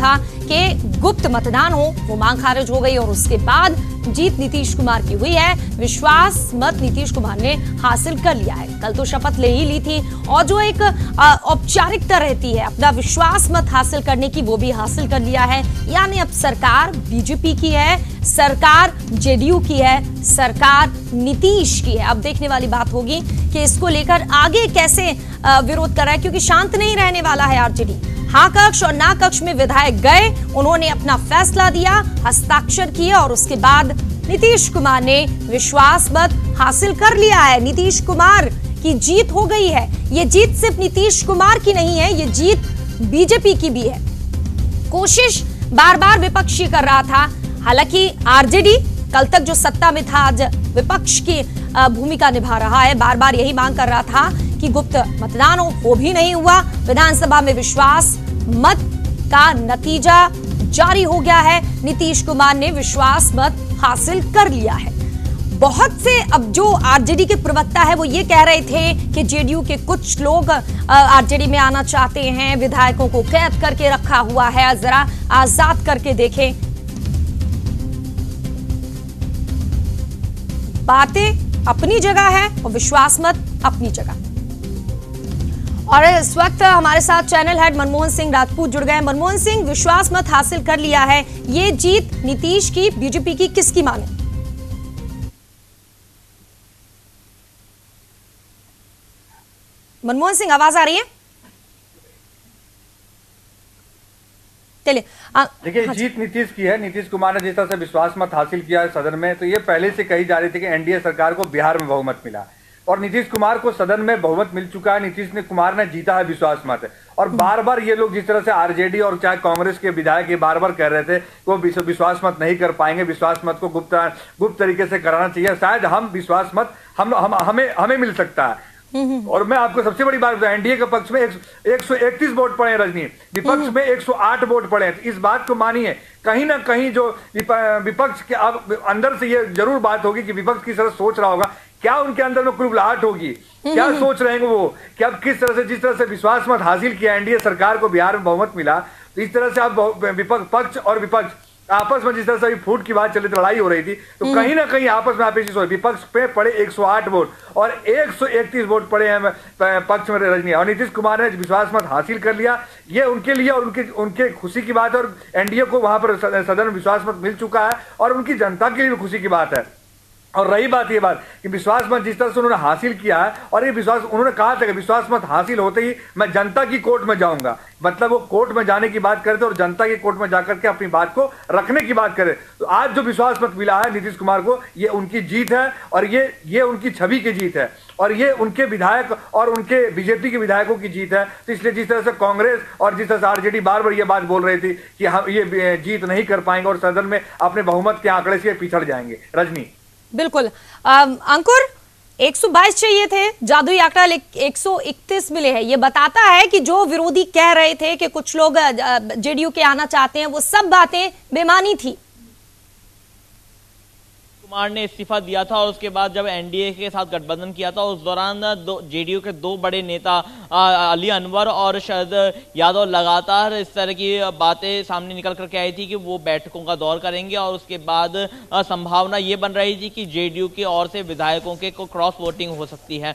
था कि गुप्त मतदान हो, वो मांग खारिज हो गई और उसके बाद जीत नीतीश कुमार की हुई है। विश्वास मत नीतीश कुमार ने हासिल कर लिया है। कल तो शपथ ले ही ली थी और जो एक औपचारिकता रहती है अपना विश्वास मत हासिल करने की, वो भी हासिल कर लिया है। यानी अब सरकार बीजेपी की है, सरकार जेडीयू की है, सरकार नीतीश की है। अब देखने वाली बात होगी कि इसको लेकर आगे कैसे विरोध कर रहा है, क्योंकि शांत नहीं रहने वाला है आरजेडी। हाँ कक्ष और ना कक्ष में विधायक गए, उन्होंने अपना फैसला दिया, हस्ताक्षर किए और उसके बाद नीतीश कुमार ने विश्वास मत हासिल कर लिया है। नीतीश कुमार की जीत हो गई है। ये जीत सिर्फ नीतीश कुमार की नहीं है, ये जीत बीजेपी की भी है। कोशिश बार बार विपक्ष कर रहा था, हालांकि आरजेडी कल तक जो सत्ता में था आज विपक्ष की भूमिका निभा रहा है। बार बार यही मांग कर रहा था कि गुप्त मतदान हो, वो भी नहीं हुआ। विधानसभा में विश्वास मत का नतीजा जारी हो गया है। नीतीश कुमार ने विश्वास मत हासिल कर लिया है। बहुत से अब जो आरजेडी के प्रवक्ता है वो ये कह रहे थे कि जेडीयू के कुछ लोग आरजेडी में आना चाहते हैं, विधायकों को कैद करके रखा हुआ है, जरा आजाद करके देखें। बातें अपनी जगह है और विश्वास मत अपनी जगह। और इस वक्त हमारे साथ चैनल हेड मनमोहन सिंह राजपूत जुड़ गए। मनमोहन सिंह, विश्वास मत हासिल कर लिया है, ये जीत नीतीश की, बीजेपी की, किसकी माने? मनमोहन सिंह, आवाज आ रही है? चलिए देखिए, जीत नीतीश की है। नीतीश कुमार ने जिस तरह से विश्वास मत हासिल किया है सदन में, तो ये पहले से कही जा रही थी कि एनडीए सरकार को बिहार में बहुमत मिला और नीतीश कुमार को सदन में बहुमत मिल चुका है। नीतीश कुमार ने जीता है विश्वास मत। और बार बार ये लोग जिस तरह से आरजेडी और चाहे कांग्रेस के विधायक ये बार बार कह रहे थे कि वो विश्वास मत नहीं कर पाएंगे, विश्वास मत को गुप्त तरीके से कराना चाहिए, शायद हम विश्वास मत हमें मिल सकता है। और मैं आपको सबसे बड़ी बात बताऊं, एनडीए के पक्ष में 131 वोट पड़े हैं रजनी, विपक्ष में 108 वोट पड़े हैं। इस बात को मानिए, कहीं ना कहीं जो विपक्ष के अब अंदर से ये जरूर बात होगी कि विपक्ष किस तरह सोच रहा होगा, क्या उनके अंदर में कुलबुलाहट होगी, क्या सोच रहे हैं वो, कि अब किस तरह से, जिस तरह से विश्वास मत हासिल किया एनडीए सरकार को, बिहार में बहुमत मिला, तो इस तरह से अब विपक्ष पक्ष और विपक्ष आपस में जिस तरह से फूट की बात चली, लड़ाई हो रही थी, तो कहीं ना कहीं आपस में आपस विपक्ष पे पड़े 108 वोट और 131 वोट पड़े हैं पक्ष में रजनी। और नीतीश कुमार ने विश्वास मत हासिल कर लिया, ये उनके लिए और उनके खुशी की बात है। और एनडीए को वहां पर सदन में विश्वास मत मिल चुका है और उनकी जनता के लिए भी खुशी की बात है। और रही बात ये बात कि विश्वास मत जिस तरह से उन्होंने हासिल किया है, और ये विश्वास उन्होंने कहा था कि विश्वास मत हासिल होते ही मैं जनता की कोर्ट में जाऊंगा, मतलब वो कोर्ट में जाने की बात करे थे और जनता की कोर्ट में जाकर के अपनी बात को रखने की बात करे। तो आज जो विश्वास मत मिला है नीतीश कुमार को, ये उनकी जीत है और ये उनकी छवि की जीत है और ये उनके विधायक और उनके बीजेपी के विधायकों की जीत है। तो इसलिए जिस तरह से कांग्रेस और जिस तरह से आरजेडी बार बार ये बात बोल रही थी कि हम ये जीत नहीं कर पाएंगे और सदन में अपने बहुमत के आंकड़े से पिछड़ जाएंगे। रजनी, बिल्कुल। अंकुर, 122 चाहिए थे, जादुई आंकड़ा 131 मिले हैं। ये बताता है कि जो विरोधी कह रहे थे कि कुछ लोग जेडीयू के आना चाहते हैं, वो सब बातें बेमानी थी। कुमार ने इस्तीफा दिया था और उसके बाद जब एनडीए के साथ गठबंधन किया था, उस दौरान जेडीयू के दो बड़े नेता अली अनवर और शरद यादव लगातार इस तरह की बातें सामने निकल करके आई थी कि वो बैठकों का दौर करेंगे और उसके बाद संभावना ये बन रही थी कि जेडीयू की ओर से विधायकों के को क्रॉस वोटिंग हो सकती है।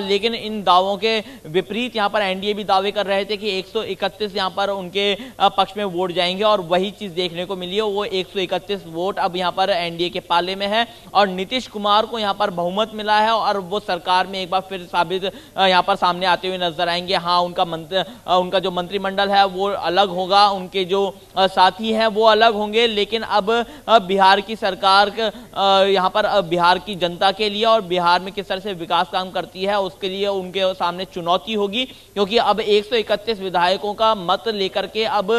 लेकिन इन दावों के विपरीत यहाँ पर एनडीए भी दावे कर रहे थे कि 131 यहाँ पर उनके पक्ष में वोट जाएंगे और वही चीज देखने को मिली है। वो 131 वोट अब यहाँ पर एनडीए के पाले में है और नीतीश कुमार को यहाँ पर बहुमत मिला है और वो सरकार में एक बार फिर साबित यहाँ पर सामने आते हुए नजर आएंगे। हाँ, उनका जो मंत्रिमंडल है वो अलग होगा, उनके जो साथी हैं वो अलग होंगे, लेकिन अब बिहार की सरकार यहाँ पर बिहार की जनता के लिए और बिहार में किस तरह से विकास काम करती है उसके लिए उनके सामने चुनौती होगी, क्योंकि अब 131 विधायकों का मत लेकर के अब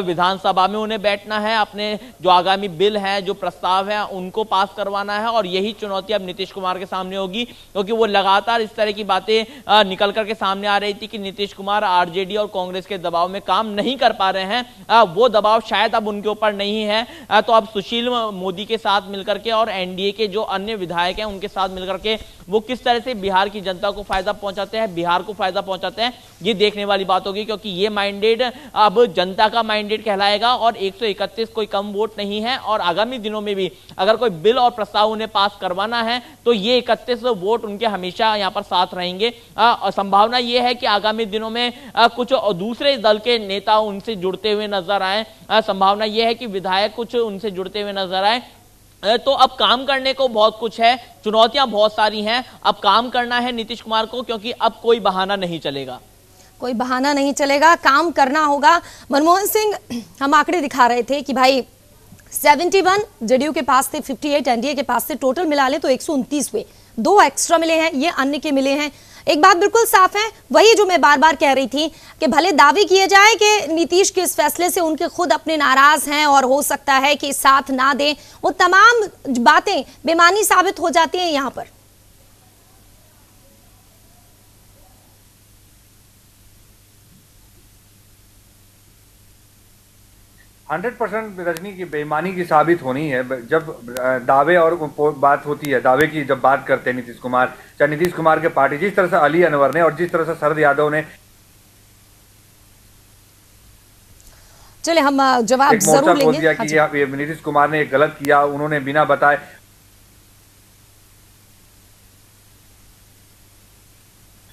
विधानसभा में उन्हें बैठना है, अपने जो आगामी बिल है, जो प्रस्ताव है, उनको पास करवाना है। और यही चुनौती अब नीतीश कुमार के सामने होगी, क्योंकि वो लगातार इस तरह की बातें निकल करके सामने आ रही थी कि नीतीश कुमार आरजेडी और कांग्रेस के दबाव में काम नहीं कर पा रहे हैं। वो दबाव शायद अब उनके ऊपर नहीं है, तो अब सुशील मोदी के साथ मिलकर के और एनडीए के जो अन्य विधायक हैं उनके साथ मिलकर के वो किस तरह से बिहार की जनता को फायदा पहुंचाते हैं, बिहार को फायदा पहुंचाते हैं, ये देखने वाली बात होगी, क्योंकि ये मैंडेट अब जनता का मैंडेट कहलाएगा और 131 कोई कम वोट नहीं है। और आगामी दिनों में भी अगर कोई बिल और प्रस्ताव उन्हें पास करवाना है तो ये 31 वोट उनके हमेशा यहां पर साथ रहेंगे। संभावना ये है कि आगामी दिनों में कुछ दूसरे दल के नेता उनसे जुड़ते हुए नजर आए, संभावना यह है कि विधायक कुछ उनसे जुड़ते हुए नजर आए। तो अब काम करने को बहुत कुछ है, चुनौतियां बहुत सारी हैं, अब काम करना है नीतीश कुमार को, क्योंकि अब कोई बहाना नहीं चलेगा, कोई बहाना नहीं चलेगा, काम करना होगा। मनमोहन सिंह, हम आंकड़े दिखा रहे थे कि भाई 71 जेडीयू के पास थे, 58 एनडीए के पास थे, टोटल मिला ले तो 129 हुए, 2 एक्स्ट्रा मिले हैं, ये अन्य के मिले हैं। एक बात बिल्कुल साफ है, वही जो मैं बार बार कह रही थी कि भले दावे किए जाए कि नीतीश के इस फैसले से उनके खुद अपने नाराज हैं और हो सकता है कि साथ ना दें, वो तमाम बातें बेमानी साबित हो जाती हैं यहां पर। 100% रजनी की बेईमानी की साबित होनी है जब दावे और बात होती है, दावे की जब बात करते हैं नीतीश कुमार, चाहे नीतीश कुमार के पार्टी, जिस तरह से अली अनवर ने और जिस तरह से शरद यादव ने चले हम जवाब जरूर लेंगे। दिया कि ये नीतीश कुमार ने गलत किया, उन्होंने बिना बताए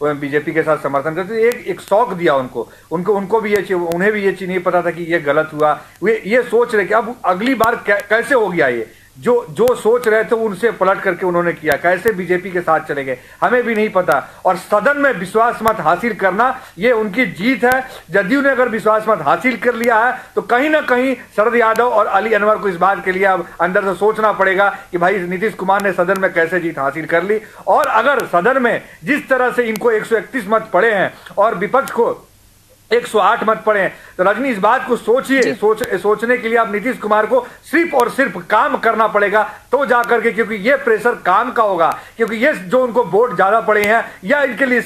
स्वयं बीजेपी के साथ समर्थन करते, एक शौक दिया उनको भी ये, उन्हें भी ये चीज नहीं पता था कि ये गलत हुआ। वे ये सोच रहे कि अब अगली बार कैसे हो गया, ये जो सोच रहे थे उनसे पलट करके उन्होंने किया, कैसे बीजेपी के साथ चले गए हमें भी नहीं पता। और सदन में विश्वास मत हासिल करना ये उनकी जीत है। जदयू ने अगर विश्वास मत हासिल कर लिया है तो कहीं ना कहीं शरद यादव और अली अनवर को इस बात के लिए अब अंदर से सोचना पड़ेगा कि भाई नीतीश कुमार ने सदन में कैसे जीत हासिल कर ली। और अगर सदन में जिस तरह से इनको 131 मत पड़े हैं और विपक्ष को 108 मत पड़े हैं, तो रजनी इस बात को सोचिए, सोचने के लिए आप नीतीश कुमार को सिर्फ और सिर्फ काम करना पड़ेगा तो जाकर के, क्योंकि ये प्रेशर काम का होगा, क्योंकि ये जो उनको वोट ज्यादा पड़े हैं या इनके लिए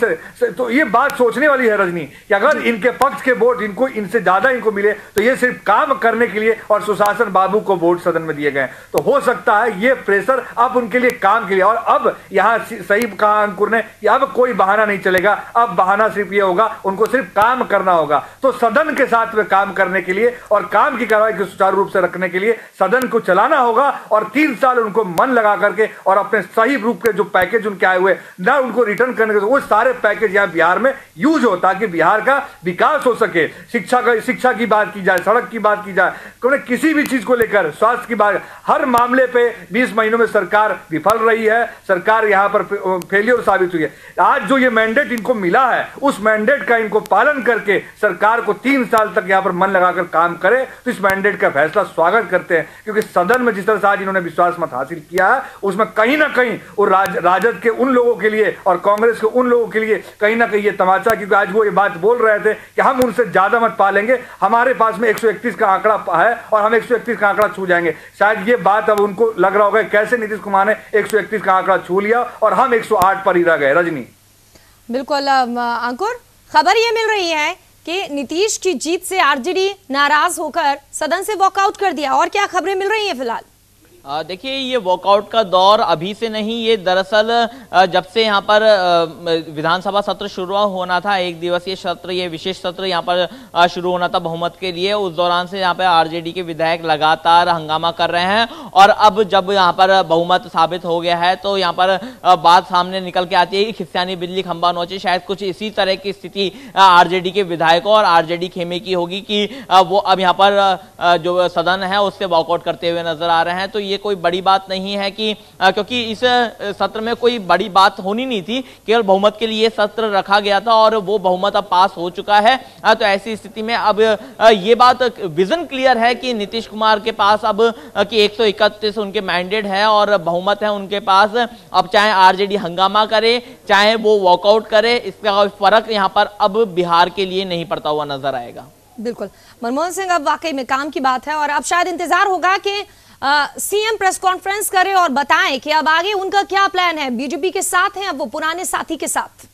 तो ये बात सोचने वाली है रजनी कि अगर इनके पक्ष के वोट इनको इनसे ज्यादा इनको मिले तो ये सिर्फ काम करने के लिए और सुशासन बाबू को वोट सदन में दिए गए, तो हो सकता है ये प्रेशर अब उनके लिए काम के लिए। और अब यहां सही कहा अंकुर ने कि अब कोई बहाना नहीं चलेगा, अब बहाना सिर्फ ये होगा उनको सिर्फ काम करना होगा। तो सदन के साथ में काम करने के लिए और काम की कार्रवाई को सुचारू रूप से रखने के लिए सदन को चलाना होगा और 3 साल उनको मन लगा करके और अपने सही रूप के जो पैकेज उनके आए हुए ना उनको रिटर्न करने के, वो सारे पैकेज यहां बिहार में यूज हो ताकि बिहार का विकास हो सके। शिक्षा की बात की जाए, सड़क की बात की जाए, किसी भी चीज को लेकर, स्वास्थ्य की बात, हर मामले पे 20 महीनों में सरकार विफल रही है, सरकार यहां पर फेलियर साबित हुई है। आज जो ये मैंडेट इनको मिला है उस मैंडेट का इनको पालन करके सरकार को 3 साल तक यहां पर मन लगाकर काम करे तो इस मैंडेट का फैसला स्वागत करते हैं, क्योंकि सदन में जिस तरह से आज इन्होंने विश्वास मत हासिल किया है उसमें कहीं ना कहीं वो राजद के उन लोगों के लिए और कांग्रेस के उन लोगों के लिए कहीं ना कहीं ये तमाचा, क्योंकि आज वो ये बात बोल रहे थे कि हम उनसे ज्यादा मत पालेंगे, हमारे पास में 131 का आंकड़ा है और हम 131 का आंकड़ा छू जाएंगे। शायद ये बात अब उनको लग रहा होगा कैसे नीतीश कुमार ने 131 का आंकड़ा छू लिया और हम 108 पर ही रह गए। रजनी, बिल्कुल अंकुर, खबर ये मिल रही है कि नीतीश की जीत से आरजेडी नाराज होकर सदन से वॉकआउट कर दिया, और क्या खबरें मिल रही हैं फिलहाल? देखिए, ये वॉकआउट का दौर अभी से नहीं, ये दरअसल जब से यहाँ पर विधानसभा सत्र शुरू होना था, 1 दिवसीय सत्र, ये विशेष सत्र यहाँ पर शुरू होना था बहुमत के लिए, उस दौरान से यहाँ पर आरजेडी के विधायक लगातार हंगामा कर रहे हैं। और अब जब यहाँ पर बहुमत साबित हो गया है तो यहाँ पर बात सामने निकल के आती है कि खिस्सानी बिल्ली खंबा नोचे। शायद कुछ इसी तरह की स्थिति आरजेडी के विधायकों और आरजेडी खेमे की होगी कि वो अब यहाँ पर जो सदन है उससे वॉकआउट करते हुए नजर आ रहे हैं। तो ये कोई बड़ी बात नहीं है कि क्योंकि इस सत्र में कोई बड़ी बात होनी नहीं थी, केवल बहुमत के लिए सत्र रखा गया था और वो बहुमत अब पास हो चुका है। तो ऐसी स्थिति में अब ये बात विजन क्लियर है कि नीतीश कुमार के पास अब कि 131 उनके मैंडेट है और बहुमत है उनके पास। अब चाहे आरजेडी हंगामा करे, चाहे वो वॉकआउट करे, इसका कोई फर्क यहाँ पर अब बिहार के लिए नहीं पड़ता हुआ नजर आएगा। बिल्कुल मनमोहन सिंह, अब वाकई में काम की बात है और अब शायद इंतजार होगा कि सीएम प्रेस कॉन्फ्रेंस करें और बताएं कि अब आगे उनका क्या प्लान है। बीजेपी के साथ हैं अब वो पुराने साथी के साथ।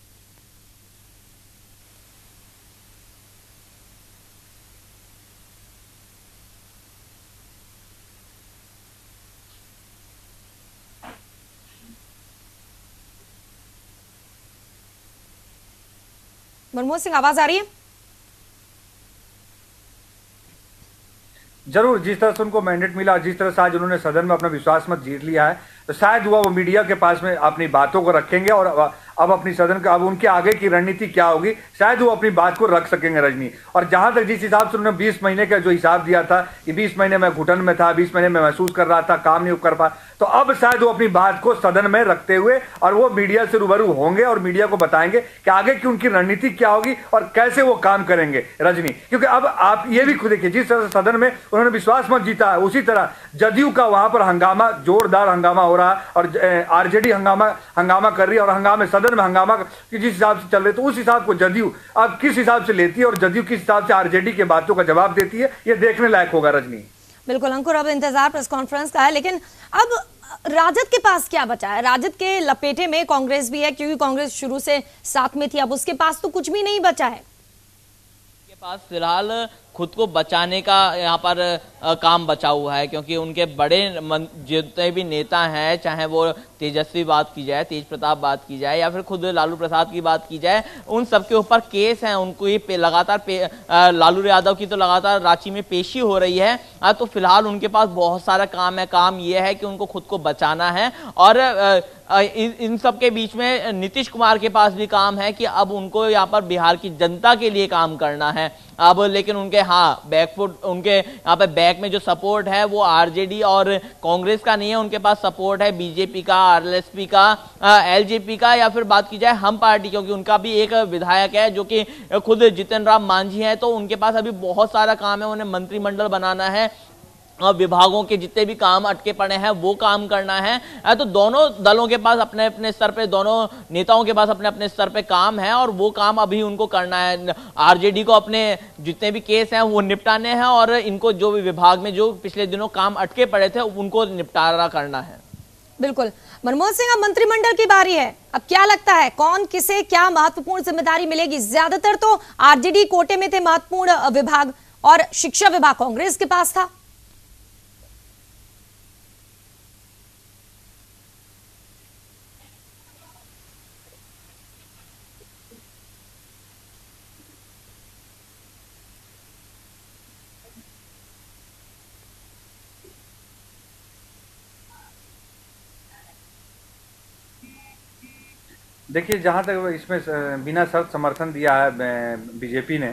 मनमोहन सिंह, आवाज आ रही है? जरूर, जिस तरह से उनको मैंडेट मिला और जिस तरह से आज उन्होंने सदन में अपना विश्वास मत जीत लिया है, तो शायद वो मीडिया के पास में अपनी बातों को रखेंगे और अब अपनी सदन का अब उनके आगे की रणनीति क्या होगी, शायद वो अपनी बात को रख सकेंगे रजनी। और जहां तक जिस हिसाब से उन्होंने 20 महीने का जो हिसाब दिया था कि 20 महीने में घुटन में था, 20 महीने में महसूस कर रहा था, काम नहीं कर पा, तो अब शायद वो अपनी बात को सदन में रखते हुए और वो मीडिया से रूबरू होंगे और मीडिया को बताएंगे कि आगे की उनकी रणनीति क्या होगी और कैसे वो काम करेंगे रजनी। क्योंकि अब आप ये भी खुद देखिए, जिस तरह से सदन में उन्होंने विश्वास मत जीता है, उसी तरह जदयू का वहां पर हंगामा, जोरदार हंगामा हो रहा है और आरजेडी हंगामा कर रही है और हंगामे सदन में हंगामा कि जिस हिसाब से चल रहे, तो उस हिसाब को जदयू अब किस हिसाब से लेती है और जदयू किस हिसाब से आरजेडी के बातों का जवाब देती है, ये देखने लायक होगा रजनी। बिल्कुल अंकुर, अब इंतजार प्रेस कॉन्फ्रेंस का है, लेकिन अब राजद के पास क्या बचा है? राजद के लपेटे में कांग्रेस भी है, क्योंकि कांग्रेस शुरू से साथ में थी, अब उसके पास तो कुछ भी नहीं बचा है। के पास फिलहाल खुद को बचाने का यहाँ पर काम बचा हुआ है, क्योंकि उनके बड़े जितने भी नेता हैं, चाहे वो तेजस्वी बात की जाए, तेज प्रताप बात की जाए, या फिर खुद लालू प्रसाद की बात की जाए, उन सबके ऊपर केस हैं। उनको ये लगातार लालू यादव की तो लगातार रांची में पेशी हो रही है। तो फिलहाल उनके पास बहुत सारा काम है। काम ये है कि उनको खुद को बचाना है और इन सब के बीच में नीतीश कुमार के पास भी काम है कि अब उनको यहाँ पर बिहार की जनता के लिए काम करना है। अब लेकिन उनके बैकफुट, उनके यहाँ पे बैक में जो सपोर्ट है वो आरजेडी और कांग्रेस का नहीं है, उनके पास सपोर्ट है बीजेपी का, आरएलएसपी का, एलजेपी का, या फिर बात की जाए हम पार्टी, क्योंकि उनका भी एक विधायक है जो कि खुद जितन राम मांझी है। तो उनके पास अभी बहुत सारा काम है, उन्हें मंत्रिमंडल बनाना है और विभागों के जितने भी काम अटके पड़े हैं वो काम करना है। तो दोनों दलों के पास अपने अपने स्तर पे, दोनों नेताओं के पास अपने अपने स्तर पे काम है और वो काम अभी उनको करना है। आरजेडी को अपने जितने भी केस हैं वो निपटाने हैं और इनको जो भी विभाग में जो पिछले दिनों काम अटके पड़े थे उनको निपटारा करना है। बिल्कुल मनमोहन सिंह, अब मंत्रिमंडल की बारी है। अब क्या लगता है कौन किसे क्या महत्वपूर्ण जिम्मेदारी मिलेगी? ज्यादातर तो आरजेडी कोटे में थे महत्वपूर्ण विभाग और शिक्षा विभाग कांग्रेस के पास था। देखिए, जहाँ तक इसमें बिना शर्त समर्थन दिया है बीजेपी ने,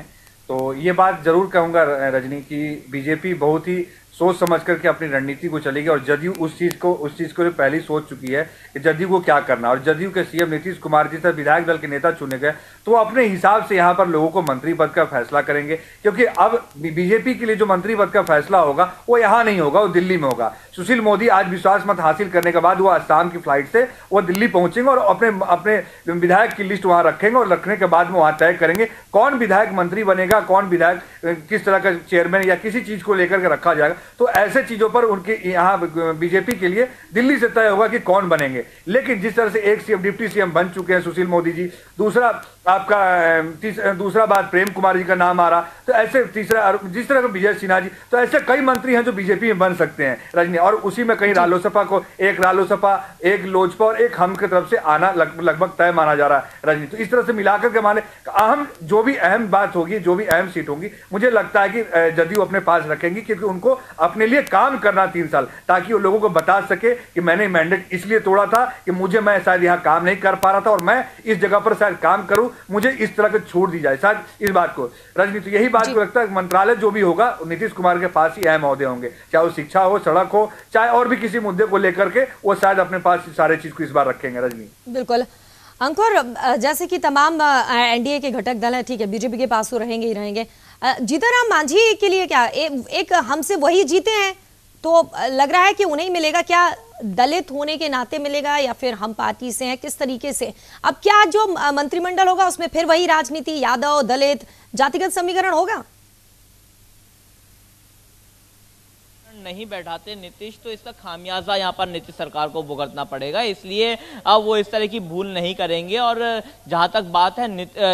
तो ये बात जरूर कहूँगा रजनी की बीजेपी बहुत ही सोच समझ करके अपनी रणनीति को चलेगी और जदयू उस चीज़ को पहले ही सोच चुकी है कि जदयू को क्या करना। और जदयू के सीएम नीतीश कुमार जी से विधायक दल के नेता चुने गए तो वो अपने हिसाब से यहाँ पर लोगों को मंत्री पद का फैसला करेंगे, क्योंकि अब बीजेपी के लिए जो मंत्री पद का फैसला होगा वो यहाँ नहीं होगा, वो दिल्ली में होगा। सुशील मोदी आज विश्वास मत हासिल करने के बाद वो असम की फ्लाइट से वो दिल्ली पहुंचेंगे और अपने विधायक की लिस्ट वहां रखेंगे और रखने के बाद में वहां तय करेंगे कौन विधायक मंत्री बनेगा, कौन विधायक किस तरह का चेयरमैन या किसी चीज को लेकर के रखा जाएगा। तो ऐसे चीजों पर उनके यहाँ बीजेपी के लिए दिल्ली से तय होगा कि कौन बनेंगे। लेकिन जिस तरह से एक सीएम डिप्टी सीएम बन चुके हैं सुशील मोदी जी, दूसरा बात प्रेम कुमार जी का नाम आ रहा, तो ऐसे तीसरा जिस तरह का विजय सिन्हा जी, तो ऐसे कई मंत्री हैं जो बीजेपी में बन सकते हैं रजनी। और उसी में कहीं रालोसपा को एक लोजपा और एक हम की तरफ से आना लगभग तय माना जा रहा है रजनी। तो इस तरह से मिलाकर के माने जो भी अहम बात होगी, जो भी अहम सीट होगी, मुझे लगता है कि जदयू अपने पास रखेंगी, क्योंकि उनको अपने लिए काम करना 3 साल, ताकि वो लोगों को बता सके कि मैंने मैंडेट इसलिए तोड़ा था कि मैं शायद यहाँ काम नहीं कर पा रहा था और मैं इस जगह पर शायद काम करूं, मुझे इस तरह की छूट दी जाए, शायद इस बात को रजनी। तो यही बात को लगता है मंत्रालय जो भी होगा नीतीश कुमार के पास ही अहम ओहदे होंगे, चाहे वो शिक्षा हो, सड़क हो, चाहे और भी किसी मुद्दे को लेकर के वो शायद अपने पास सारे चीज को इस बार रखेंगे रजनी। बिल्कुल अंकुर, जैसे कि तमाम एनडीए के घटक दल है, ठीक है, बीजेपी के पास तो रहेंगे ही रहेंगे। जीतन राम मांझी के लिए क्या एक हमसे वही जीते हैं, तो लग रहा है कि उन्हें मिलेगा, क्या दलित होने के नाते मिलेगा या फिर हम पार्टी से हैं, किस तरीके से? अब क्या जो मंत्रिमंडल होगा उसमें फिर वही राजनीति, यादव दलित जातिगत समीकरण होगा? नहीं बैठाते नीतीश तो इसका खामियाजा यहाँ पर नीतीश सरकार को भुगतना पड़ेगा, इसलिए अब वो इस तरह की भूल नहीं करेंगे। और जहां तक बात है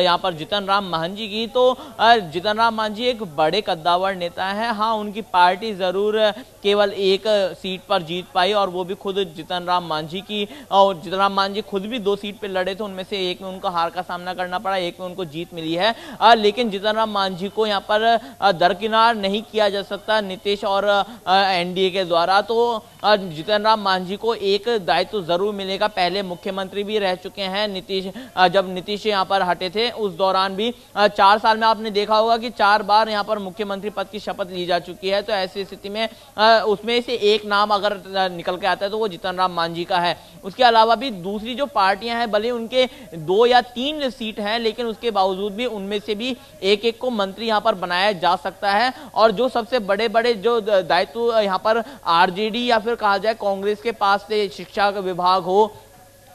यहाँ पर जीतन राम मांझी की, तो जीतन राम मांझी एक बड़े कद्दावर नेता है। हाँ, उनकी पार्टी जरूर केवल एक सीट पर जीत पाई और वो भी खुद जीतन राम मांझी की, और जीतन राम मांझी खुद भी 2 सीट पे लड़े थे, उनमें से एक में उनको हार का सामना करना पड़ा, एक में उनको जीत मिली है। लेकिन जीतन राम मांझी को यहाँ पर दरकिनार नहीं किया जा सकता नीतीश और एनडीए के द्वारा। तो जीतन राम मांझी को एक दायित्व जरूर मिलेगा। पहले मुख्यमंत्री भी रह चुके हैं नीतीश, जब नीतीश यहाँ पर हटे थे उस दौरान भी 4 साल में आपने देखा होगा कि 4 बार यहाँ पर मुख्यमंत्री पद की शपथ ली जा चुकी है। तो ऐसी स्थिति में उसमें से एक नाम अगर निकल के आता है तो वो जीतन राम मांझी का है। उसके अलावा भी दूसरी जो पार्टियां हैं, भले उनके 2 या 3 सीट हैं, लेकिन उसके बावजूद भी उनमें से भी एक को मंत्री यहाँ पर बनाया जा सकता है। और जो सबसे बड़े बड़े जो दायित्व यहाँ पर आरजेडी या फिर कहा जाए कांग्रेस के पास से शिक्षा का विभाग हो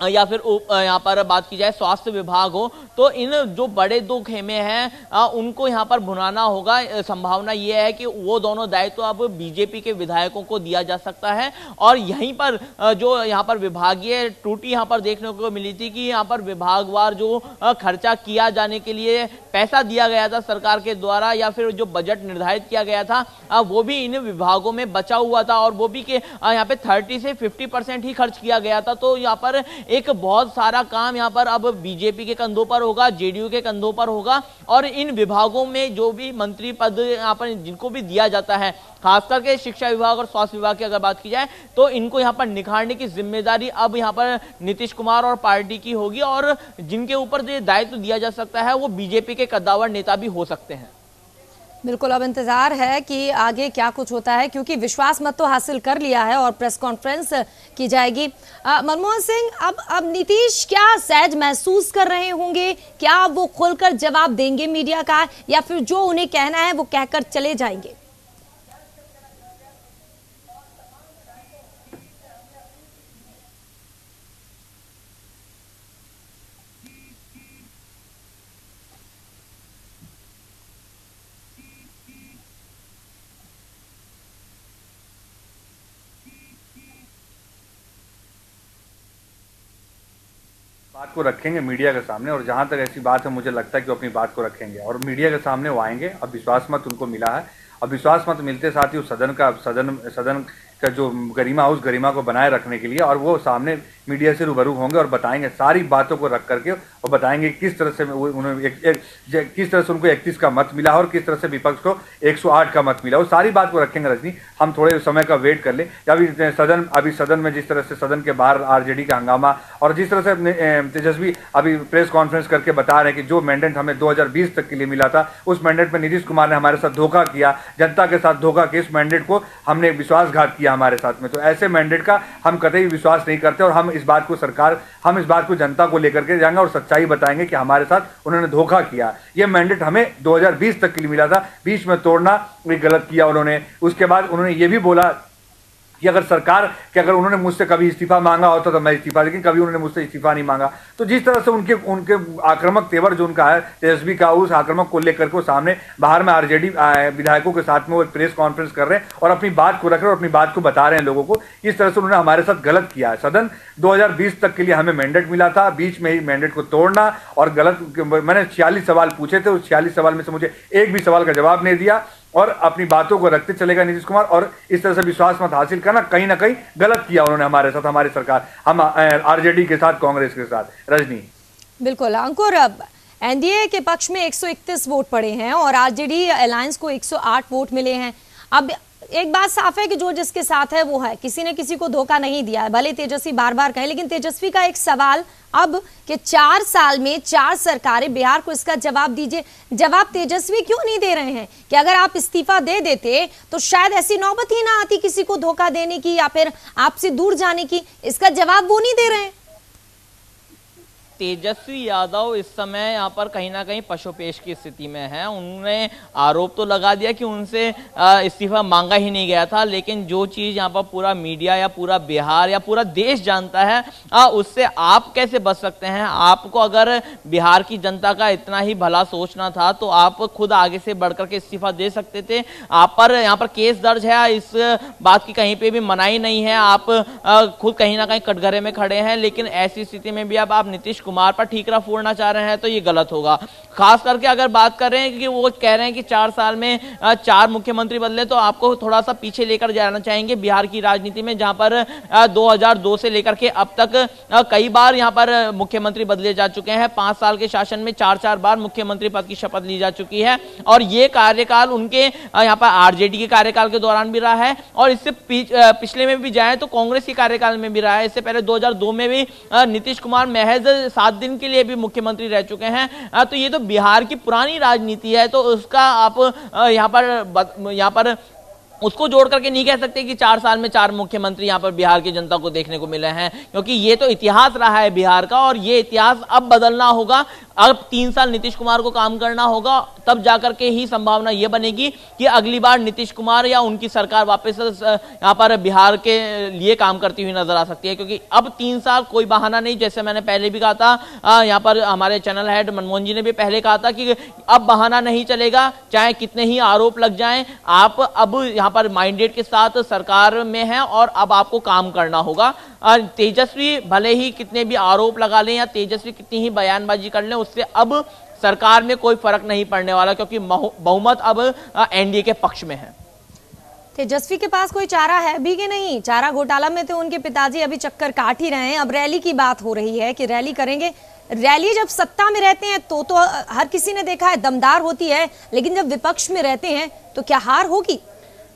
या फिर यहाँ पर बात की जाए स्वास्थ्य विभाग हो, तो इन जो बड़े 2 खेमे हैं उनको यहाँ पर भुनाना होगा। संभावना ये है कि वो दोनों दायित्व अब बीजेपी के विधायकों को दिया जा सकता है। और यहीं पर जो यहाँ पर विभागीय त्रुटि यहाँ पर देखने को मिली थी कि यहाँ पर विभागवार जो खर्चा किया जाने के लिए पैसा दिया गया था सरकार के द्वारा, या फिर जो बजट निर्धारित किया गया था वो भी इन विभागों में बचा हुआ था, और वो भी कि यहाँ पे 30 से 50% ही खर्च किया गया था। तो यहाँ पर एक बहुत सारा काम यहाँ पर अब बीजेपी के कंधों पर होगा, जेडीयू के कंधों पर होगा। और इन विभागों में जो भी मंत्री पद यहाँ पर जिनको भी दिया जाता है, खास करके शिक्षा विभाग और स्वास्थ्य विभाग की अगर बात की जाए, तो इनको यहाँ पर निखारने की जिम्मेदारी अब यहाँ पर नीतीश कुमार और पार्टी की होगी। और जिनके ऊपर जो दायित्व दिया जा सकता है वो बीजेपी के कद्दावर नेता भी हो सकते हैं। बिल्कुल, अब इंतजार है कि आगे क्या कुछ होता है, क्योंकि विश्वास मत तो हासिल कर लिया है और प्रेस कॉन्फ्रेंस की जाएगी। मनमोहन सिंह, अब नीतीश क्या सहज महसूस कर रहे होंगे? क्या वो खुलकर जवाब देंगे मीडिया का, या फिर जो उन्हें कहना है वो कहकर चले जाएंगे? बात को रखेंगे मीडिया के सामने, और जहां तक ऐसी बात है मुझे लगता है कि वो अपनी बात को रखेंगे और मीडिया के सामने वो आएंगे। अब विश्वास मत उनको मिला है, अब विश्वास मत मिलते साथ ही सदन का जो गरिमा उस गरिमा को बनाए रखने के लिए, और वो सामने मीडिया से रूबरू होंगे और बताएंगे, सारी बातों को रख करके और बताएंगे किस तरह से उन्होंने किस तरह से उनको 31 का मत मिला और किस तरह से विपक्ष को 108 का मत मिला। वो सारी बात को रखेंगे रजनी। हम थोड़े समय का वेट कर ले। अभी सदन में जिस तरह से सदन के बाहर आरजेडी का हंगामा, और जिस तरह से तेजस्वी अभी प्रेस कॉन्फ्रेंस करके बता रहे हैं कि जो मैंडेट हमें 2020 तक के लिए मिला था, उस मैंडेट में नीतीश कुमार ने हमारे साथ धोखा किया, जनता के साथ धोखा किया, इस मैंडेट को हमने विश्वासघात किया हमारे साथ में। तो ऐसे मैंडेट का हम कतई विश्वास नहीं करते, और हम इस बात को जनता को लेकर के जाएंगे और सच्चाई बताएंगे कि हमारे साथ उन्होंने धोखा किया। ये मैंडेट हमें 2020 तक के लिए मिला था, बीच में तोड़ना भी गलत किया उन्होंने। उसके बाद उन्होंने ये भी बोला कि अगर उन्होंने मुझसे कभी इस्तीफा मांगा होता तो मैं इस्तीफा, लेकिन कभी उन्होंने मुझसे इस्तीफा नहीं मांगा। तो जिस तरह से उनके आक्रामक तेवर जो उनका है तेजस्वी का, उस आक्रामक को लेकर के सामने बाहर में आरजेडी विधायकों के साथ में वो प्रेस कॉन्फ्रेंस कर रहे हैं और अपनी बात को रख रहे हैं और अपनी बात को बता रहे हैं लोगों को। इस तरह से उन्होंने हमारे साथ गलत किया है। सदन 2020 तक के लिए हमें मैंडेट मिला था, बीच में ही मैंडेट को तोड़ना और गलत। मैंने 46 सवाल पूछे थे, उस 46 सवाल में से मुझे एक भी सवाल का जवाब नहीं दिया, और अपनी बातों को रखते चलेगा नीतीश कुमार। और इस तरह से विश्वास मत हासिल करना कहीं ना कहीं गलत किया उन्होंने हमारे साथ, हमारी सरकार, हम आरजेडी के साथ, कांग्रेस के साथ। रजनी, बिल्कुल अंकुर, एनडीए के पक्ष में 131 वोट पड़े हैं और आरजेडी अलायंस को 108 वोट मिले हैं। अब एक बात साफ है कि जो जिसके साथ है वो है, किसी ने किसी को धोखा नहीं दिया है, भले तेजस्वी बार बार कहे। लेकिन तेजस्वी का एक सवाल अब कि 4 साल में 4 सरकारें, बिहार को इसका जवाब दीजिए। जवाब तेजस्वी क्यों नहीं दे रहे हैं कि अगर आप इस्तीफा दे देते तो शायद ऐसी नौबत ही ना आती किसी को धोखा देने की या फिर आपसे दूर जाने की। इसका जवाब वो नहीं दे रहे हैं। तेजस्वी यादव इस समय यहाँ पर कहीं ना कहीं पशुपेश की स्थिति में है। उन्होंने आरोप तो लगा दिया कि उनसे इस्तीफा मांगा ही नहीं गया था, लेकिन जो चीज यहाँ पर पूरा मीडिया या पूरा बिहार या पूरा देश जानता है उससे आप कैसे बच सकते हैं। आपको अगर बिहार की जनता का इतना ही भला सोचना था तो आप खुद आगे से बढ़कर के इस्तीफा दे सकते थे। आप पर यहाँ पर केस दर्ज है, इस बात की कहीं पे भी मनाही नहीं है। आप खुद कहीं ना कहीं कटघरे में खड़े हैं, लेकिन ऐसी स्थिति में भी अब आप नीतीश कुमार पर ठीकरा फोड़ना चाह रहे हैं तो ये गलत होगा। खास करके अगर बात कर रहे हैं कि वो कह रहे हैं कि 4 साल में 4 मुख्यमंत्री बदले, तो आपको थोड़ा सा पीछे लेकर जाना चाहेंगे बिहार की राजनीति में, जहां पर 2002 से लेकर के अब तक कई बार यहां पर मुख्यमंत्री बदले जा चुके हैं। 5 साल के शासन में 4 बार मुख्यमंत्री पद की शपथ ली जा चुकी है और ये कार्यकाल उनके यहाँ पर आरजेडी के कार्यकाल के दौरान भी रहा है और इससे पिछले में भी जाए तो कांग्रेस के कार्यकाल में भी रहा है। इससे पहले 2002 में भी नीतीश कुमार महज 7 दिन के लिए भी मुख्यमंत्री रह चुके हैं। तो ये तो बिहार की पुरानी राजनीति है, तो उसका आप यहाँ पर उसको जोड़ करके नहीं कह सकते कि 4 साल में 4 मुख्यमंत्री यहाँ पर बिहार की जनता को देखने को मिले हैं, क्योंकि ये तो इतिहास रहा है बिहार का और ये इतिहास अब बदलना होगा। अब 3 साल नीतीश कुमार को काम करना होगा, तब जाकर के ही संभावना ये बनेगी कि अगली बार नीतीश कुमार या उनकी सरकार वापस यहाँ पर बिहार के लिए काम करती हुई नजर आ सकती है। क्योंकि अब 3 साल कोई बहाना नहीं, जैसे मैंने पहले भी कहा था, यहाँ पर हमारे चैनल हेड मनमोहन जी ने भी पहले कहा था कि अब बहाना नहीं चलेगा, चाहे कितने ही आरोप लग जाएं, आप अब यहाँ पर माइंडेड के साथ सरकार में हैं और अब आपको काम करना होगा। तेजस्वी भले ही कितने भी आरोप लगा लें या तेजस्वी कितनी ही बयानबाजी कर लें, उससे अब सरकार में कोई फर्क नहीं पड़ने वाला, क्योंकि बहुमत अब एनडीए के पक्ष में है। तेजस्वी के पास कोई चारा है भी कि नहीं? चारा घोटाला में तो उनके पिताजी अभी चक्कर काट ही रहे हैं। अब रैली की बात हो रही है कि रैली करेंगे। रैली जब सत्ता में रहते हैं तो हर किसी ने देखा है दमदार होती है, लेकिन जब विपक्ष में रहते हैं तो क्या हार होगी?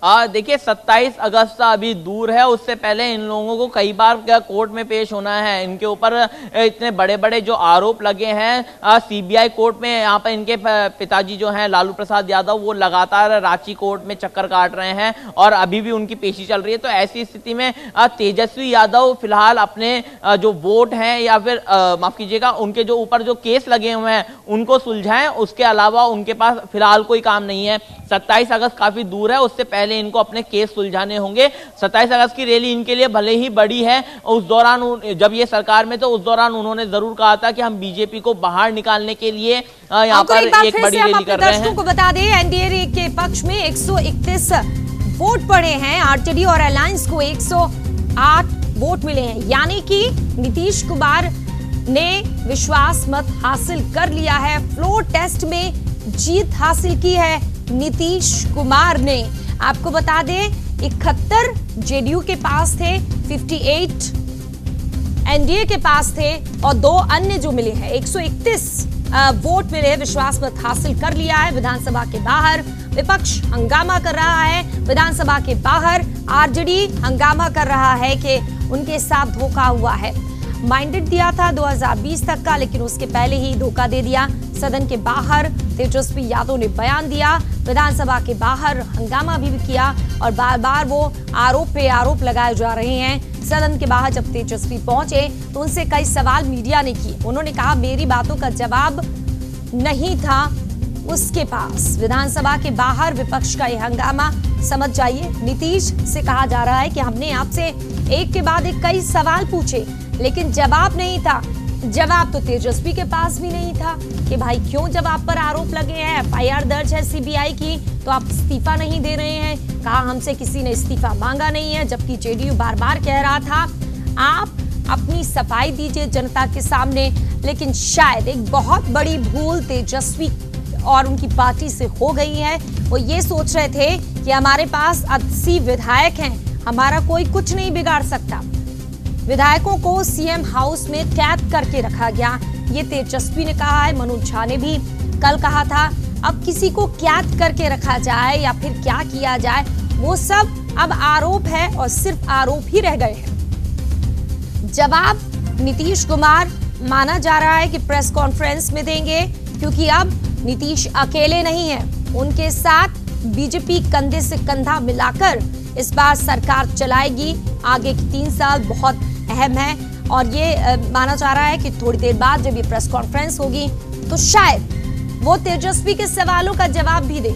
देखिए 27 अगस्त अभी दूर है, उससे पहले इन लोगों को कई बार कोर्ट में पेश होना है। इनके ऊपर इतने बड़े बड़े जो आरोप लगे हैं सीबीआई कोर्ट में, यहाँ पर इनके पिताजी जो हैं लालू प्रसाद यादव, वो लगातार रांची कोर्ट में चक्कर काट रहे हैं और अभी भी उनकी पेशी चल रही है। तो ऐसी स्थिति में तेजस्वी यादव फिलहाल अपने जो वोट हैं या फिर माफ कीजिएगा उनके जो ऊपर जो केस लगे हुए हैं उनको सुलझाएं, उसके अलावा उनके पास फिलहाल कोई काम नहीं है। 27 अगस्त काफी दूर है, उससे पहले इनको अपने केस सुलझाने होंगे। 27 अगस्त की रैली इनके लिए भले ही बड़ी है, उस दौरान जब ये सरकार में तो उस दौरान उन्होंने जरूर कहा था कि हम बीजेपी को बाहर निकालने के लिए यहाँ पर एक बड़ी रैली कर रहे हैं। को बता दें, एनडीए के पक्ष में 131 वोट पड़े हैं, आरजेडी और अलायंस को 108 वोट मिले हैं, यानी कि नीतीश कुमार ने विश्वास मत हासिल कर लिया है। फ्लोर टेस्ट में जीत हासिल की है नीतीश कुमार ने। आपको बता दें 71 जेडीयू के पास थे, 58 एनडीए के पास थे और 2 अन्य जो मिले हैं 131 वोट मिले, विश्वास मत हासिल कर लिया है। विधानसभा के बाहर विपक्ष हंगामा कर रहा है, विधानसभा के बाहर आरजेडी हंगामा कर रहा है कि उनके साथ धोखा हुआ है। माइंडेड दिया था 2020 तक का, लेकिन उसके पहले ही धोखा दे दिया। सदन के बाहर तेजस्वी यादव ने बयान दिया, विधानसभा के बाहर हंगामा भी किया और बार बार वो आरोप पे आरोप लगाए जा रहे हैं। सदन के बाहर जब तेजस्वी पहुंचे तो उनसे कई सवाल मीडिया ने किए। उन्होंने कहा मेरी बातों का जवाब नहीं था उसके पास। विधानसभा के बाहर विपक्ष का यह हंगामा समझ जाइए। नीतीश से कहा जा रहा है कि हमने आपसे एक के बाद एक कई सवाल पूछे, लेकिन जवाब नहीं था। जवाब तो तेजस्वी के पास भी नहीं था कि भाई क्यों, जब आप पर आरोप लगे हैं, एफआईआर दर्ज है सीबीआई की, तो आप इस्तीफा नहीं दे रहे हैं। कहा हमसे किसी ने इस्तीफा मांगा नहीं है, जबकि जेडीयू बार बार कह रहा था आप अपनी सफाई दीजिए जनता के सामने। लेकिन शायद एक बहुत बड़ी भूल तेजस्वी और उनकी पार्टी से हो गई है। वो ये सोच रहे थे कि हमारे पास 80 विधायक हैं, हमारा कोई कुछ नहीं बिगाड़ सकता। विधायकों को सीएम हाउस में कैद करके रखा गया, ये तेजस्वी ने कहा है। मनोज झा ने भी कल कहा था अब किसी को कैद करके रखा जाए या फिर क्या किया जाए, वो सब अब आरोप है और सिर्फ आरोप ही रह गए हैं। जवाब नीतीश कुमार माना जा रहा है कि प्रेस कॉन्फ्रेंस में देंगे, क्योंकि अब नीतीश अकेले नहीं है, उनके साथ बीजेपी कंधे से कंधा मिलाकर इस बार सरकार चलाएगी। आगे के 3 साल बहुत अहम है और ये माना जा रहा है कि थोड़ी देर बाद जब ये प्रेस कॉन्फ्रेंस होगी तो शायद वो तेजस्वी के सवालों का जवाब भी दे।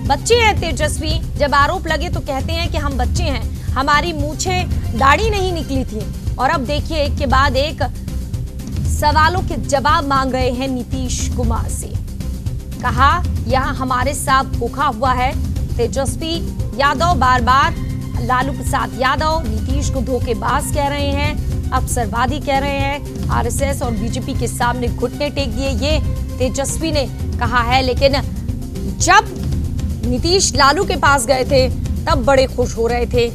बच्चे हैं तेजस्वी, जब आरोप लगे तो कहते हैं कि हम बच्चे हैं, हमारी मूछें दाढ़ी नहीं निकली थी, और अब देखिए एक के बाद एक सवालों के जवाब मांग रहे हैं नीतीश कुमार से। कहा यहां हमारे साथ धोखा हुआ है। तेजस्वी यादव बार बार लालू प्रसाद यादव नीतीश को धोखेबाज कह रहे हैं, अवसरवादी कह रहे हैं, आरएसएस और बीजेपी के सामने घुटने टेक दिए, ये तेजस्वी ने कहा है। लेकिन जब नीतीश लालू के पास गए थे तब बड़े खुश हो रहे थे,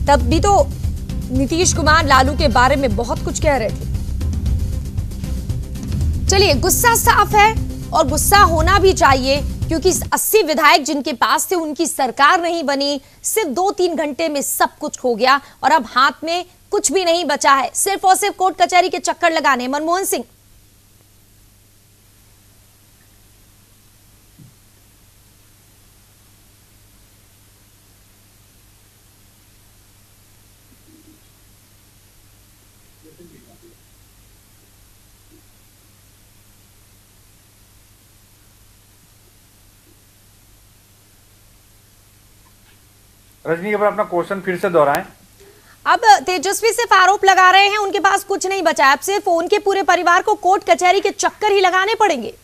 तब भी तो नीतीश कुमार लालू के बारे में बहुत कुछ कह रहे थे। चलिए, गुस्सा साफ है और गुस्सा होना भी चाहिए, क्योंकि 80 विधायक जिनके पास थे उनकी सरकार नहीं बनी, सिर्फ 2-3 घंटे में सब कुछ हो गया और अब हाथ में कुछ भी नहीं बचा है, सिर्फ और सिर्फ कोर्ट कचहरी के चक्कर लगाने। मनमोहन सिंह, रजनी, एक बार अपना क्वेश्चन फिर से दोहराएं। अब तेजस्वी सिर्फ आरोप लगा रहे हैं, उनके पास कुछ नहीं बचा है, अब सिर्फ उनके पूरे परिवार को कोर्ट कचहरी के चक्कर ही लगाने पड़ेंगे।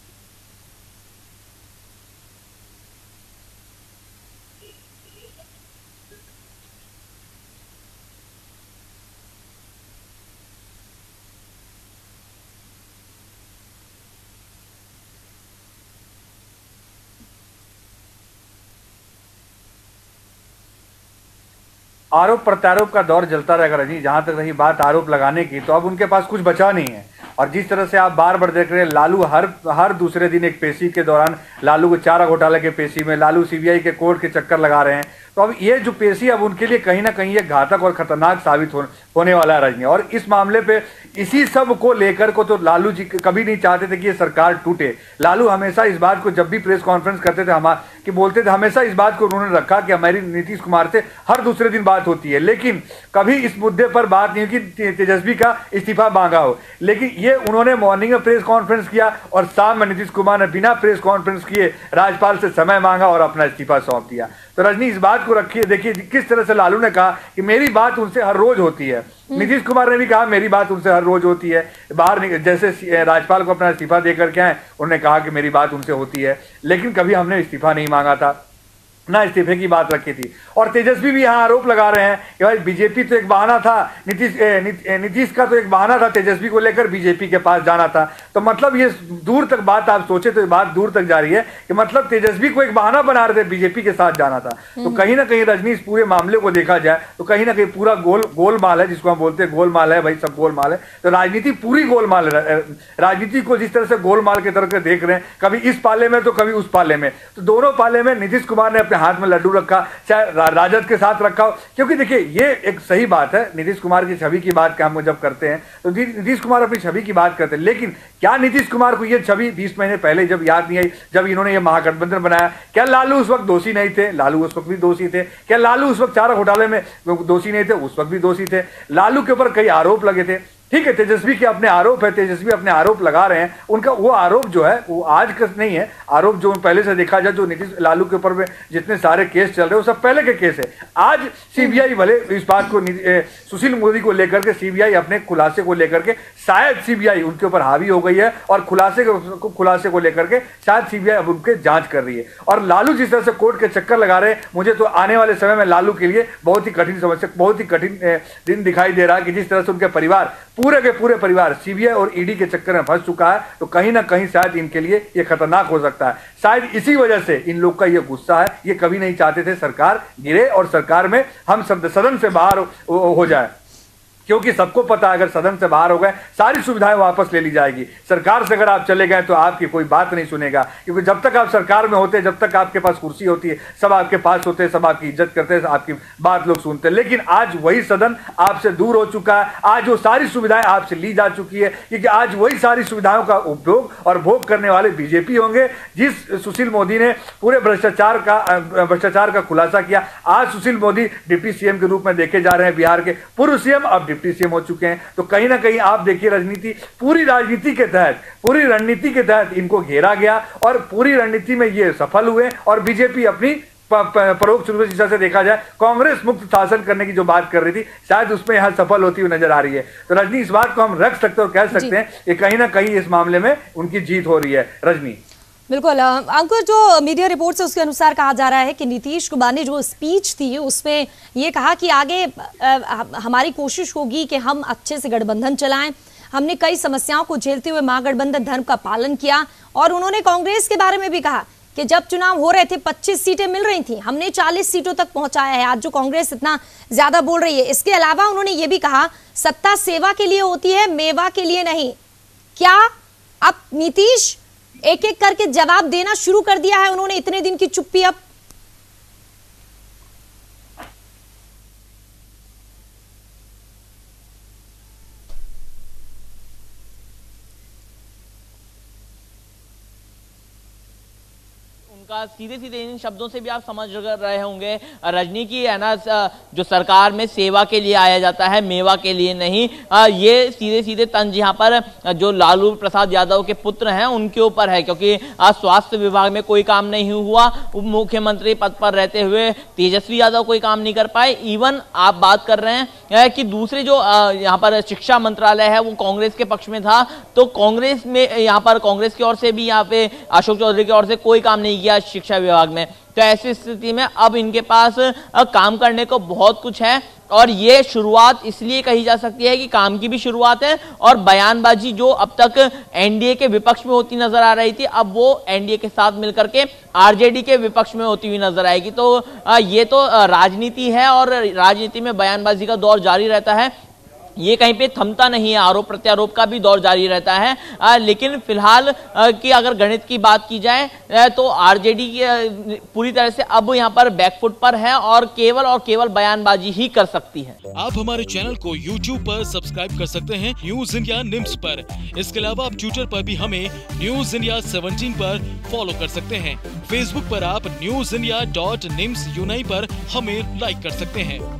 आरोप प्रत्यारोप का दौर चलता रहेगा रजनी। जहां तक रही बात आरोप लगाने की, तो अब उनके पास कुछ बचा नहीं है। और जिस तरह से आप बार बार देख रहे हैं, लालू हर दूसरे दिन एक पेशी के दौरान लालू को चारा घोटाले के पेशी में लालू सीबीआई के कोर्ट के चक्कर लगा रहे हैं। तो अब ये जो पेशी अब उनके लिए कहीं ना कहीं ये घातक और खतरनाक साबित होने वाला है रजनी। और इस मामले पे इसी सब को लेकर को तो लालू जी कभी नहीं चाहते थे कि ये सरकार टूटे। लालू हमेशा इस बात को, जब भी प्रेस कॉन्फ्रेंस करते थे कि बोलते थे, हमेशा इस बात को उन्होंने रखा कि हमारी नीतीश कुमार से हर दूसरे दिन बात होती है, लेकिन कभी इस मुद्दे पर बात नहीं हुई कि तेजस्वी का इस्तीफा मांगा हो। लेकिन ये उन्होंने मॉर्निंग में प्रेस कॉन्फ्रेंस किया और शाम में नीतीश कुमार ने बिना प्रेस कॉन्फ्रेंस किए राज्यपाल से समय मांगा और अपना इस्तीफा सौंप दिया। तो रजनी, इस बात को रखिए, देखिए किस तरह से लालू ने कहा कि मेरी बात उनसे हर रोज होती है। नीतीश कुमार ने भी कहा मेरी बात उनसे हर रोज होती है। बाहर जैसे राज्यपाल को अपना इस्तीफा देकर के आए, उन्होंने कहा कि मेरी बात उनसे होती है, लेकिन कभी हमने इस्तीफा नहीं मांगा था, ना इस्तीफे की बात रखी थी। और तेजस्वी भी यहाँ आरोप लगा रहे हैं कि भाई बीजेपी तो एक बहाना था, नीतीश का तो एक बहाना था तेजस्वी को लेकर बीजेपी के पास जाना था। तो मतलब ये दूर तक बात आप सोचे तो ये बात दूर तक जा रही है कि मतलब तेजस्वी को एक बहाना बना रहे थे बीजेपी के साथ जाना था। तो कहीं ना कहीं रजनी, इस पूरे मामले को देखा जाए तो कहीं ना कहीं पूरा गोलमाल है, जिसको हम बोलते हैं गोलमाल है भाई, सब गोलमाल है। तो राजनीति पूरी गोलमाल है। राजनीति को जिस तरह से गोलमाल की तरह देख रहे हैं, कभी इस पाले में तो कभी उस पाले में, तो दोनों पाले में नीतीश कुमार ने अपने हाथ में लड्डू रखा, चाहे राजद के साथ रखा हो। क्योंकि देखिए, ये एक सही बात है, नीतीश कुमार की छवि की बात हम जब करते हैं तो नीतीश कुमार अपनी छवि की बात करते हैं, लेकिन क्या नीतीश कुमार को ये छवि 20 महीने पहले जब याद नहीं आई, जब इन्होंने ये महागठबंधन बनाया, क्या लालू उस वक्त दोषी नहीं थे? लालू उस वक्त भी दोषी थे। क्या लालू उस वक्त चारा घोटाले में दोषी नहीं थे? उस वक्त भी दोषी थे। लालू के ऊपर कई आरोप लगे थे, ठीक है, तेजस्वी के अपने आरोप है, तेजस्वी अपने आरोप लगा रहे हैं। उनका वो आरोप जो है वो आज का नहीं है, आरोप जो पहले से देखा जाए, जो नीतीश लालू के ऊपर में जितने सारे केस चल रहे हैं वो सब पहले के केस है। आज सीबीआई भले इस बात को सुशील मोदी को लेकर के सीबीआई अपने खुलासे को लेकर के शायद सीबीआई उनके ऊपर हावी हो गई है और खुलासे को लेकर के शायद सीबीआई अब उनके जांच कर रही है। और लालू जिस तरह से कोर्ट के चक्कर लगा रहे हैं, मुझे तो आने वाले समय में लालू के लिए बहुत ही कठिन समस्या, बहुत ही कठिन दिन दिखाई दे रहा है कि जिस तरह से उनके परिवार, पूरे के पूरे परिवार सीबीआई और ईडी के चक्कर में फंस चुका है। तो कहीं ना कहीं शायद इनके लिए ये खतरनाक हो सकता है। शायद इसी वजह से इन लोग का ये गुस्सा है, ये कभी नहीं चाहते थे सरकार गिरे और सरकार में हम सदन से बाहर हो जाए, क्योंकि सबको पता है अगर सदन से बाहर हो गए सारी सुविधाएं वापस ले ली जाएगी। सरकार से अगर आप चले गए तो आपकी कोई बात नहीं सुनेगा, क्योंकि जब तक आप सरकार में होते हैं, जब तक आपके पास कुर्सी होती है, सब आपके पास होते हैं, सब आपकी इज्जत करते हैं, आपकी बात लोग सुनते हैं। लेकिन आज वही सदन आपसे दूर हो चुका है, आज वो सारी सुविधाएं आपसे ली जा चुकी है, क्योंकि आज वही सारी सुविधाओं का उपयोग और भोग करने वाले बीजेपी होंगे। जिस सुशील मोदी ने पूरे भ्रष्टाचार का खुलासा किया, आज सुशील मोदी डिप्टी सीएम के रूप में देखे जा रहे हैं बिहार के, पूर्व सीएम अब डिप्टी सीएम हो चुके हैं। तो कहीं ना कहीं आप देखिए राजनीति, पूरी राजनीति के तहत, पूरी रणनीति के तहत इनको घेरा गया और पूरी रणनीति में ये सफल हुए। और बीजेपी अपनी परोक्ष रूप से देखा जाए कांग्रेस मुक्त शासन करने की जो बात कर रही थी, शायद उसमें यहां सफल होती हुई नजर आ रही है। तो रजनी, इस बात को हम रख सकते और कह सकते हैं कि कहीं ना कहीं इस मामले में उनकी जीत हो रही है। रजनी, बिल्कुल अंकुर, जो मीडिया रिपोर्ट है उसके अनुसार कहा जा रहा है कि नीतीश कुमार ने जो स्पीच थी उसमें ये कहा कि आगे हमारी कोशिश होगी कि हम अच्छे से गठबंधन चलाएं। हमने कई समस्याओं को झेलते हुए महागठबंधन धर्म का पालन किया। और उन्होंने कांग्रेस के बारे में भी कहा कि जब चुनाव हो रहे थे 25 सीटें मिल रही थी, हमने 40 सीटों तक पहुंचाया है। आज जो कांग्रेस इतना ज्यादा बोल रही है, इसके अलावा उन्होंने ये भी कहा सत्ता सेवा के लिए होती है, मेवा के लिए नहीं। क्या अब नीतीश एक एक करके जवाब देना शुरू कर दिया है? उन्होंने इतने दिन की चुप्पी अब उनका सीधे सीधे इन शब्दों से भी आप समझ रहे होंगे रजनी की, है ना, जो सरकार में सेवा के लिए आया जाता है, मेवा के लिए नहीं। ये सीधे सीधे तंज यहाँ पर जो लालू प्रसाद यादव के पुत्र हैं उनके ऊपर है, क्योंकि स्वास्थ्य विभाग में कोई काम नहीं हुआ। उप मुख्यमंत्री पद पर रहते हुए तेजस्वी यादव कोई काम नहीं कर पाए। इवन आप बात कर रहे हैं कि दूसरे जो यहाँ पर शिक्षा मंत्रालय है वो कांग्रेस के पक्ष में था, तो कांग्रेस में यहाँ पर कांग्रेस की ओर से भी यहाँ पे अशोक चौधरी की ओर से कोई काम नहीं किया शिक्षा विभाग में। तो ऐसी स्थिति में अब इनके पास काम करने को बहुत कुछ है। और ये शुरुआत इसलिए कही जा सकती है कि काम की भी शुरुआत है, और बयानबाजी जो अब तक एनडीए के विपक्ष में होती नजर आ रही थी, अब वो एनडीए के साथ मिलकर के आरजेडी के विपक्ष में होती हुई नजर आएगी। तो ये तो राजनीति है और राजनीति में बयानबाजी का दौर जारी रहता है, ये कहीं पे थमता नहीं है। आरोप प्रत्यारोप का भी दौर जारी रहता है। लेकिन फिलहाल की अगर गणित की बात की जाए तो आरजेडी पूरी तरह से अब यहाँ पर बैकफुट पर है और केवल बयानबाजी ही कर सकती है। आप हमारे चैनल को YouTube पर सब्सक्राइब कर सकते हैं न्यूज इंडिया निम्स पर। इसके अलावा आप ट्विटर पर भी हमें न्यूज इंडिया 17 पर फॉलो कर सकते हैं। फेसबुक पर आप news india.nims पर हमें लाइक कर सकते हैं।